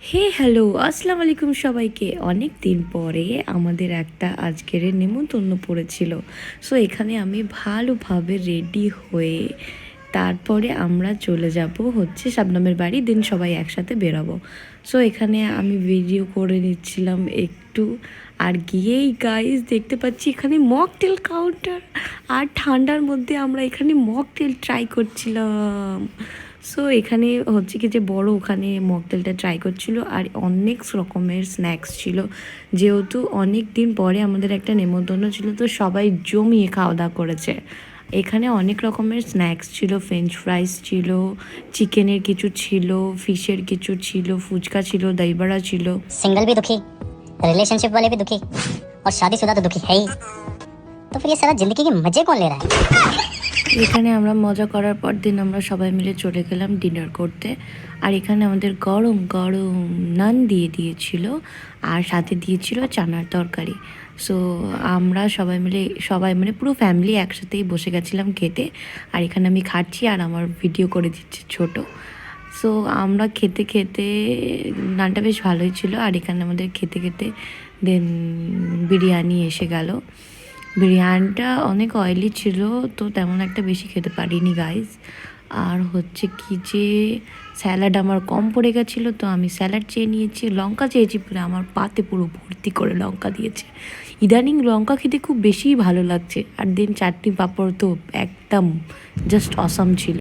হে hello আসসালামু আলাইকুম সবাইকে। অনেক দিন পরে আমাদের একটা আজকের নেমন্তন্ন পড়েছিল। সো এখানে আমি ভালোভাবে রেডি হয়ে তারপরে আমরা চলে যাব হচ্ছে শাবনামের বাড়ি, দেন সবাই একসাথে বেরোবো। সো এখানে আমি ভিডিও করে নিচ্ছিলাম একটু, আর গিয়েই গাইস দেখতে পাচ্ছি এখানে মকটেল কাউন্টার, আর ঠান্ডার মধ্যে আমরা এখানে মকটেল ট্রাই করছিলাম। সো এখানে হচ্ছে কি যে বড় ওখানে মকটেলটা ট্রাই করছিল, আর অনেক রকমের স্ন্যাক্স ছিল, যেহেতু অনেক দিন পরে আমাদের একটা নেমন্তন্ন ছিল, তো সবাই জমিয়ে খাওয়া দাওয়া করেছে। এখানে অনেক রকমের স্ন্যাক্স ছিল, ফ্রেঞ্চ ফ্রাইস ছিল, চিকেনের কিছু ছিল, ফিশের কিছু ছিল, ফুচকা ছিল, দইবড়া ছিল। सिंगल भी दुखी, रिलेशनशिप वाले भी दुखी और शादीशुदा तो दुखी है ही। तो फिर ये सारा जिंदगी के मजे कौन ले रहा है? এখানে আমরা মজা করার পর দিন আমরা সবাই মিলে চলে গেলাম ডিনার করতে। আর এখানে আমাদের গরম গরম নান দিয়ে দিয়েছিল, আর সাথে দিয়েছিল চানার তরকারি। সো আমরা সবাই মানে পুরো ফ্যামিলি একসাথেই বসে গেছিলাম খেতে। আর এখানে আমি খাচ্ছি আর আমার ভিডিও করে দিচ্ছে ছোট। সো আমরা খেতে খেতে, নানটা বেশ ভালোই ছিল, আর এখানে আমাদের খেতে খেতে দেন বিরিয়ানি এসে গেল। বিরিয়ানিটা অনেক অয়েলি ছিল, তো তেমন একটা বেশি খেতে পারিনি গাইস। আর হচ্ছে কি যে স্যালাড আমার কম পড়ে গেছিলো, তো আমি স্যালাড চেয়ে নিয়েছি, লঙ্কা চেয়েছি, পুরো আমার পাতে পুরো ভর্তি করে লঙ্কা দিয়েছে। ইদানিং লঙ্কা খেতে খুব বেশিই ভালো লাগছে। আর দেন চাটনি পাঁপড় তো একদম জাস্ট অসাম ছিল।